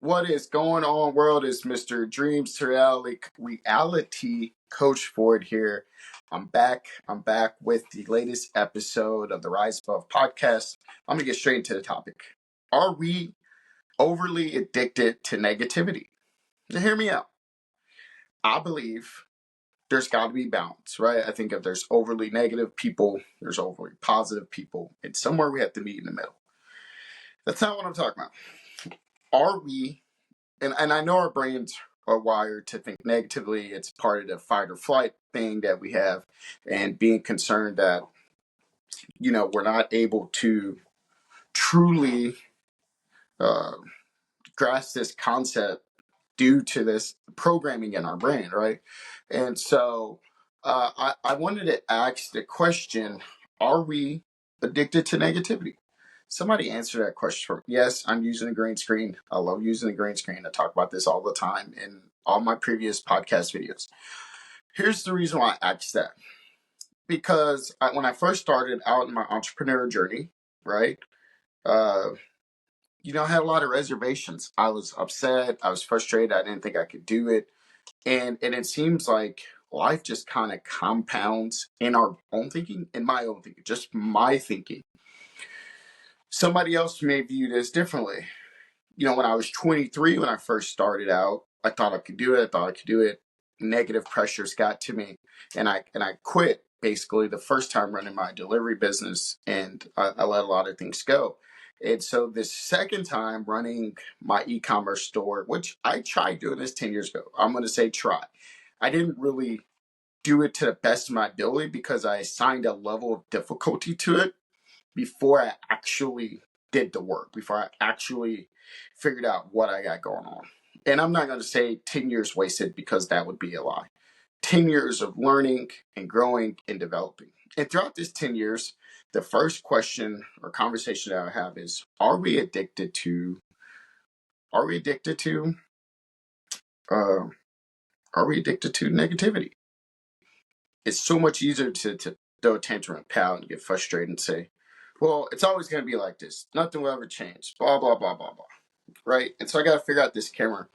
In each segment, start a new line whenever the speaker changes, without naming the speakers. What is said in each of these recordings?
What is going on, world? Is Mr. Dreams to Reality Coach Ford here. I'm back. I'm back with the latest episode of the Rise Above podcast. I'm gonna get straight into the topic. Are we overly addicted to negativity? Now, hear me out. I believe there's got to be balance, right? I think if there's overly negative people, there's overly positive people, and somewhere we have to meet in the middle. That's not what I'm talking about. Are we and I know our brains are wired to think negatively. It's part of the fight or flight thing that we have, and being concerned that we're not able to truly uh, grasp this concept due to this programming in our brain, right? And so I wanted to ask the question: are we addicted to negativity? Somebody answer that question for me. Yes, I'm using a green screen. I love using a green screen. I talk about this all the time in all my previous podcast videos. Here's the reason why I asked that. Because when I first started out in my entrepreneur journey, right, uh, I had a lot of reservations. I was upset. I was frustrated. I didn't think I could do it. And it seems like life just kind of compounds in our own thinking, in my own thinking, just my thinking. Somebody else may view this differently. When I was 23, when I first started out, I thought I could do it. I thought I could do it. Negative pressures got to me, and I quit basically the first time running my delivery business, and I let a lot of things go. And so this second time running my e-commerce store, which I tried doing this 10 years ago. I'm going to say try. I didn't really do it to the best of my ability because I assigned a level of difficulty to it before I actually did the work, before I actually figured out what I got going on. And I'm not going to say 10 years wasted because that would be a lie. 10 years of learning and growing and developing. And throughout this 10 years, the first question or conversation that I have is, are we addicted to uh, negativity? It's so much easier to throw a tantrum and pout and get frustrated and say, well, it's always going to be like this. Nothing will ever change. Blah, blah, blah, blah, blah. Right? And so I got to figure out this camera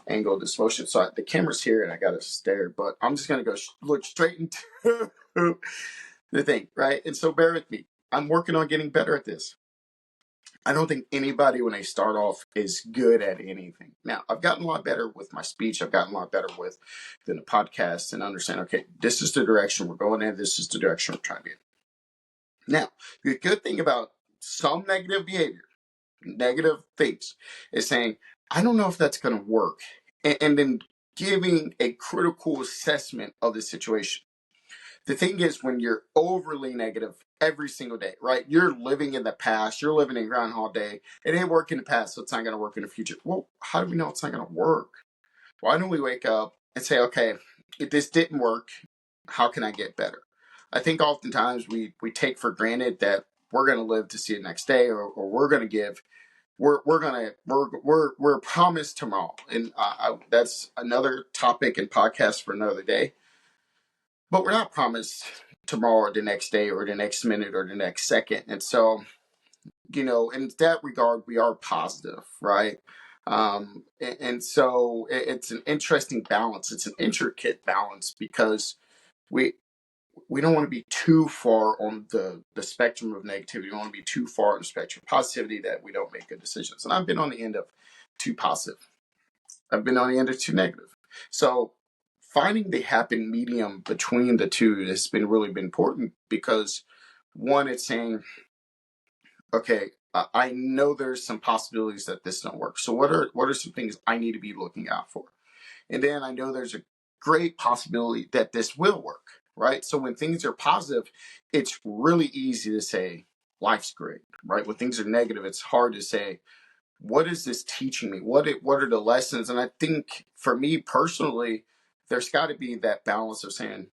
angle, this motion. So the camera's here and I got to stare, but I'm just going to go look straight into the thing. Right? And so bear with me. I'm working on getting better at this. I don't think anybody, when they start off, is good at anything. Now, I've gotten a lot better with my speech. I've gotten a lot better with the podcast and understand, okay, this is the direction we're going in. This is the direction we're trying to get. Now, the good thing about some negative behavior, negative things, is saying, I don't know if that's going to work. And then giving a critical assessment of the situation. The thing is, when you're overly negative every single day, right? You're living in the past. You're living in Groundhog Day. It ain't worked in the past, so it's not going to work in the future. Well, how do we know it's not going to work? Why don't we wake up and say, okay, if this didn't work, how can I get better? I think oftentimes we take for granted that we're going to live to see the next day, or we're going to give. We're promised tomorrow, and that's another topic and podcast for another day. But we're not promised tomorrow or the next day or the next minute or the next second. And so, in that regard, we are positive, right? And so it's an interesting balance. It's an intricate balance because we we don't want to be too far on the spectrum of negativity. We don't want to be too far on the spectrum of positivity that we don't make good decisions. And I've been on the end of too positive. I've been on the end of too negative. So finding the happy medium between the two has been really been important because one, it's saying, okay, I know there's some possibilities that this don't work. So what are some things I need to be looking out for? And then I know there's a great possibility that this will work, right? So when things are positive, it's really easy to say life's great, right? When things are negative, it's hard to say, what is this teaching me? What are the lessons? And I think for me personally, there's got to be that balance of saying,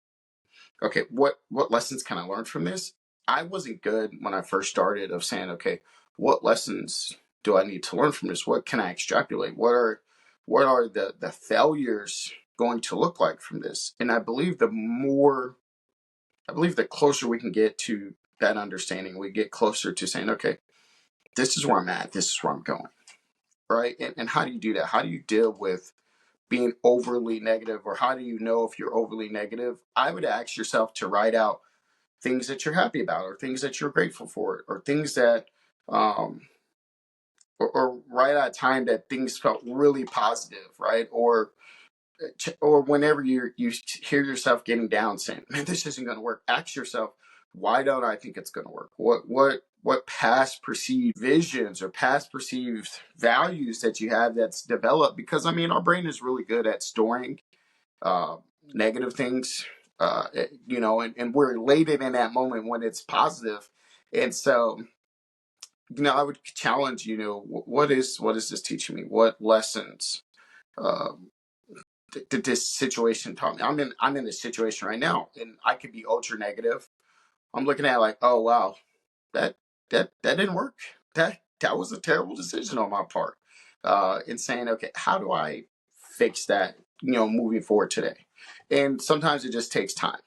okay, what lessons can I learn from this? I wasn't good when I first started of saying, okay, what lessons do I need to learn from this? What can I extrapolate? What are the failures going to look like from this? And I believe the closer we can get to that understanding, we get closer to saying, okay, this is where I'm at, this is where I'm going. right? And how do you do that? How do you deal with being overly negative, or how do you know if you're overly negative? I would ask yourself to write out things that you're happy about, or things that you're grateful for, or things that, um, or write out a time that things felt really positive, right? Or whenever you hear yourself getting down, saying, "Man, this isn't going to work," ask yourself, "Why don't I think it's going to work? What past perceived visions or past perceived values that you have that's developed?" Because I mean, our brain is really good at storing uh, negative things, and we're elated in that moment when it's positive. And so, I would challenge, what is this teaching me? What lessons um, did this situation taught me? I'm in this situation right now, and I could be ultra negative. I'm looking at it like, oh wow, that that didn't work. That was a terrible decision on my part. And saying, okay, how do I fix that? Moving forward today. And sometimes it just takes time.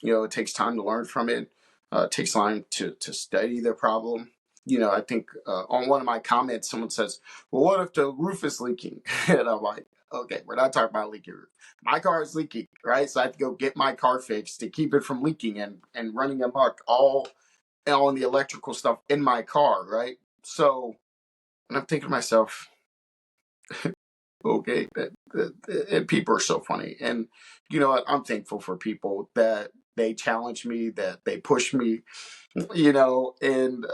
It takes time to learn from it. It takes time to study the problem. I think on one of my comments, someone says, "Well, what if the roof is leaking?" And I'm like, "Okay, we're not talking about leaking roof. My car is leaking, right? So I have to go get my car fixed to keep it from leaking and running amok all the electrical stuff in my car, right?" So, and I'm thinking to myself, okay, and people are so funny. And you know what? I'm thankful for people that they challenge me, that they push me, and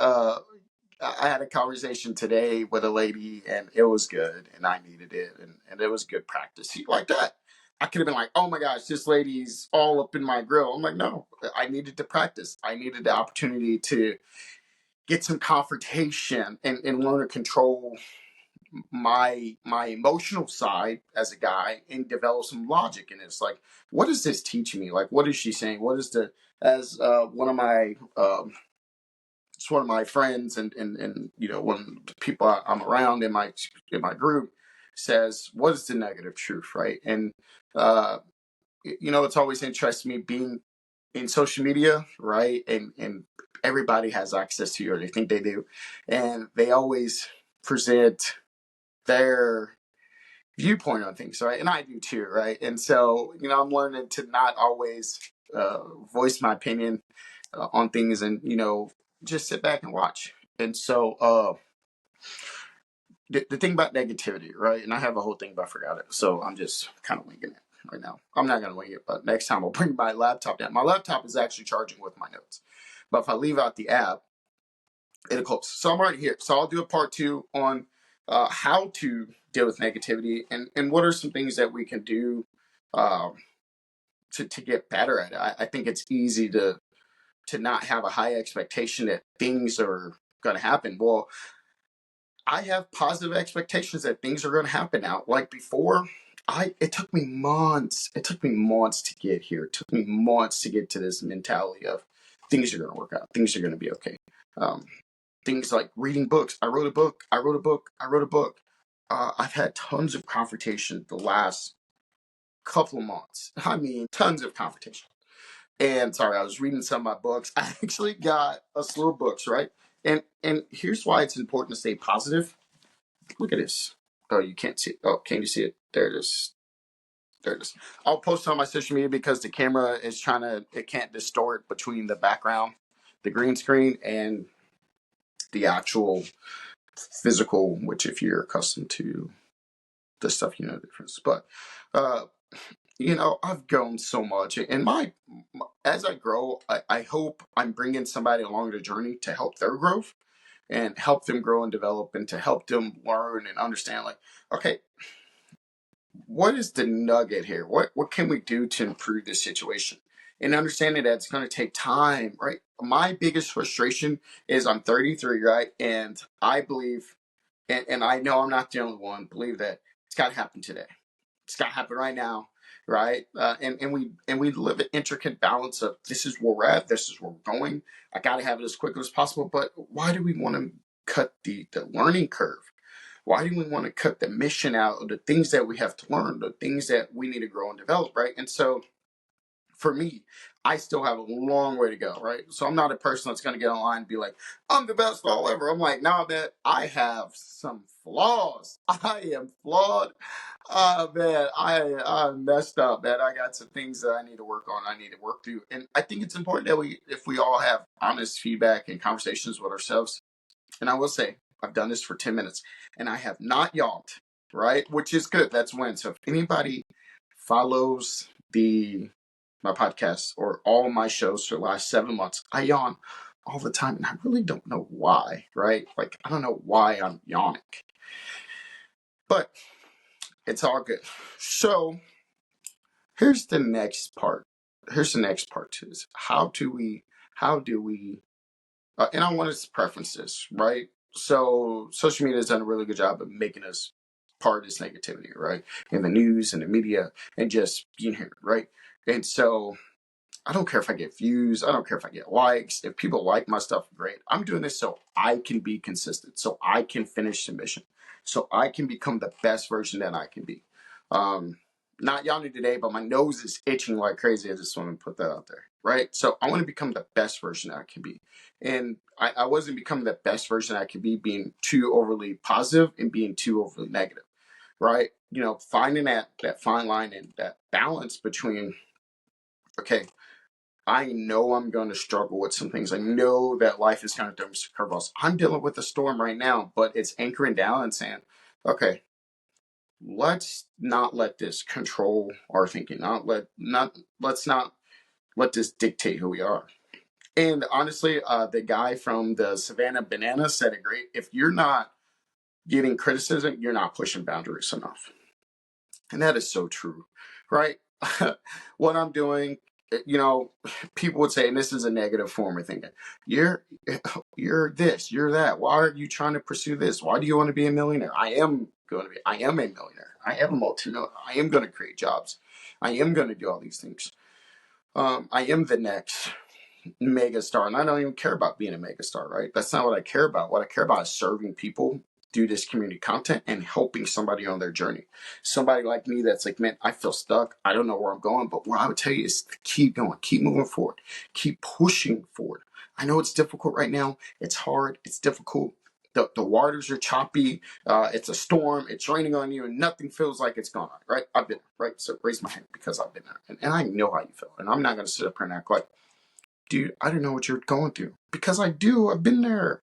I had a conversation today with a lady, and it was good, and I needed it, and it was good practice. Like that, I could have been like, "Oh my gosh, this lady's all up in my grill." I'm like, no, I needed to practice. I needed the opportunity to get some confrontation and learn to control my emotional side as a guy and develop some logic. And it's like, what is this teaching me? Like, what is she saying? What is the as one of my it's one of my friends, and one of the people I'm around in my group says, what is the negative truth, right? And uh it's always interested me being in social media, right? And everybody has access to you, or they think they do, and they always present their viewpoint on things, right? And I do too, right? And so, I'm learning to not always voice my opinion on things, and just sit back and watch. And so, the thing about negativity, right? And I have a whole thing, but I forgot it, so I'm just kind of winging it right now. I'm not gonna wing it, but next time I'll bring my laptop down. My laptop is actually charging with my notes, but if I leave out the app, it'll close. So I'm right here. So I'll do a part 2 on how to deal with negativity, and what are some things that we can do um, to get better at it. I think it's easy to not have a high expectation that things are going to happen. Well, I have positive expectations that things are going to happen now. Like before, it took me months. It took me months to get here. It took me months to get to this mentality of things are going to work out. Things are going to be okay. Um, Things like reading books. I wrote a book. I wrote a book. I wrote a book. I've had tons of confrontation the last couple of months. I mean, tons of confrontation. And sorry, I was reading some of my books. I actually got a slew of books, right? And here's why it's important to stay positive. Look at this. Oh, you can't see it. Oh, can you see it? There it is. There it is. I'll post it on my social media because the camera is it can't distort between the background, the green screen, and the actual physical, which if you're accustomed to this stuff, you know the difference. But uh, I've grown so much, and as I grow, I hope I'm bringing somebody along the journey to help their growth and help them grow and develop, and to help them learn and understand. Like, okay, what is the nugget here? What can we do to improve this situation? And understanding that it's going to take time, right? My biggest frustration is I'm 33, right? And I believe, and I know I'm not the only one, believe that it's got to happen today. It's got to happen right now, right? And we live an intricate balance of, this is where we're at, this is where we're going. I got to have it as quickly as possible. But why do we want to cut the learning curve? Why do we want to cut the mission out of the things that we have to learn, the things that we need to grow and develop, right? And so for me, I still have a long way to go, right? So I'm not a person that's going to get online and be like, I'm the best all ever. I'm like, nah, man, I have some flaws. I am flawed. Man, I messed up, man. I got some things that I need to work on. I need to work through. And I think it's important that if we all have honest feedback and conversations with ourselves, and I will say, I've done this for 10 minutes and I have not yawned, right? Which is good. That's win. So if anybody follows my podcast or all my shows for the last 7 months, I yawn all the time. And I really don't know why, right? Like, I don't know why I'm yawning. But it's all good. So here's the next part. Here's the next part to this. How do we, and I want to preference this, right? So social media has done a really good job of making us part of this negativity, right? In the news and the media and just being here, right? And so I don't care if I get views. I don't care if I get likes. If people like my stuff, great. I'm doing this so I can be consistent, so I can finish the mission, so I can become the best version that I can be. Not yawning today, but my nose is itching like crazy. I just want to put that out there, right? So I want to become the best version that I can be. And I wasn't becoming the best version I could be being too overly positive and being too overly negative, right? You know, finding that fine line and that balance between, okay, I know I'm going to struggle with some things. I know that life is going to throw me some curveballs. I'm dealing with a storm right now, but it's anchoring down and saying, okay, let's not let this control our thinking. Let's not let this dictate who we are. And honestly, the guy from the Savannah Banana said it great. If you're not getting criticism, you're not pushing boundaries enough. And that is so true, right? What I'm doing, you know, people would say, and this is a negative form of thinking, you're this, you're that. Why are you trying to pursue this? Why do you want to be a millionaire? I am a millionaire. I am a multi-millionaire. I am going to create jobs. I am going to do all these things. I am the next mega star, and I don't even care about being a mega star, right? That's not what I care about. What I care about is serving people through this community content and helping somebody on their journey. Somebody like me that's like, man, I feel stuck. I don't know where I'm going. But what I would tell you is to keep going, keep moving forward, keep pushing forward. I know it's difficult right now. It's hard. It's difficult. The waters are choppy. It's a storm. It's raining on you, and nothing feels like it's going on, right? I've been there, right? So raise my hand because I've been there, and I know how you feel. And I'm not going to sit up here and act like, dude, I don't know what you're going through, because I do. I've been there.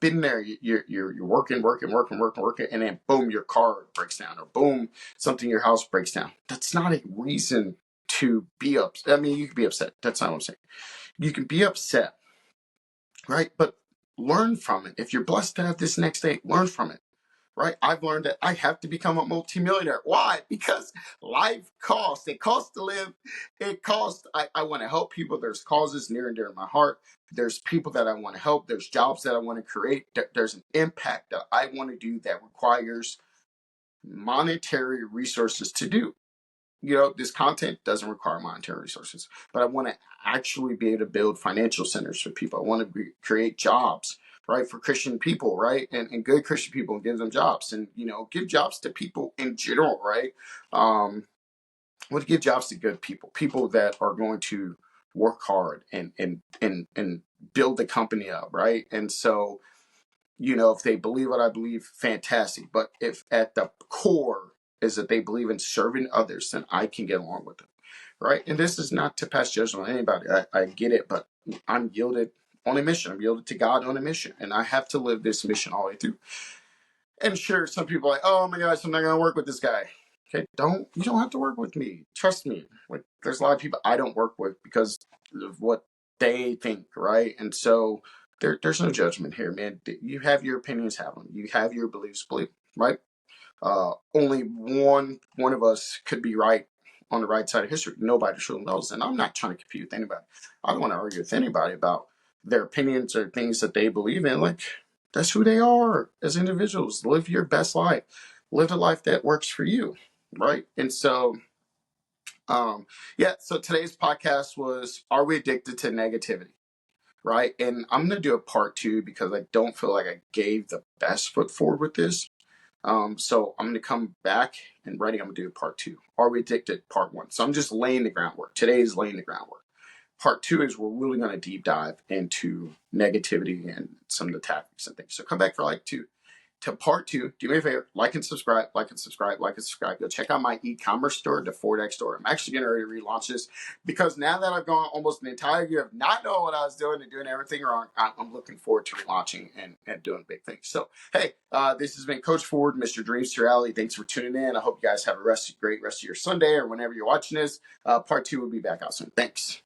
You're working, and then boom, your car breaks down, or boom, something in your house breaks down. That's not a reason to be upset. I mean, you can be upset. That's not what I'm saying. You can be upset, right? But learn from it. If you're blessed to have this next day, learn from it. Right? I've learned that I have to become a multimillionaire. Why? Because life costs. It costs to live. It costs. I want to help people. There's causes near and dear to my heart. There's people that I want to help. There's jobs that I want to create. There's an impact that I want to do that requires monetary resources to do. You know, this content doesn't require monetary resources, but I want to actually be able to build financial centers for people. I want to create jobs, right, for Christian people, right, and good Christian people, and give them jobs, and, you know, give jobs to people in general, right? I want to give jobs to good people that are going to work hard and build the company up, right? And so, you know, if they believe what I believe, fantastic. But if at the core is that they believe in serving others, then I can get along with it, right? And this is not to pass judgment on anybody. I get it, but I'm yielded on a mission. I'm yielded to God on a mission, and I have to live this mission all the way through. And sure, some people are like, oh my gosh, I'm not going to work with this guy. Okay, you don't have to work with me. Trust me. Like, there's a lot of people I don't work with because of what they think, right? And so there's no judgment here, man. You have your opinions, have them. You have your beliefs, believe, right? Only one of us could be right on the right side of history. Nobody truly knows, and I'm not trying to compete with anybody. I don't want to argue with anybody about their opinions or things that they believe in. Like, that's who they are as individuals. Live your best life. Live the life that works for you, right? And so, so today's podcast was, are we addicted to negativity? Right? And I'm going to do a part two because I don't feel like I gave the best foot forward with this. So I'm going to come back and ready. I'm going to do part 2. Are we addicted? Part 1. So I'm just laying the groundwork. Today is laying the groundwork. Part 2 is we're really going to deep dive into negativity and some of the tactics and things. So come back for like to part 2. Do me a favor, like and subscribe, like and subscribe, like and subscribe. Go check out my e-commerce store, the FordX store. I'm actually getting ready to relaunch this because now that I've gone almost an entire year of not knowing what I was doing and doing everything wrong, I'm looking forward to relaunching and doing big things. So, hey, this has been Coach Ford, Mr. Dreams to Reality. Thanks for tuning in. I hope you guys have a great rest of your Sunday or whenever you're watching this. Part 2 will be back out soon. Thanks.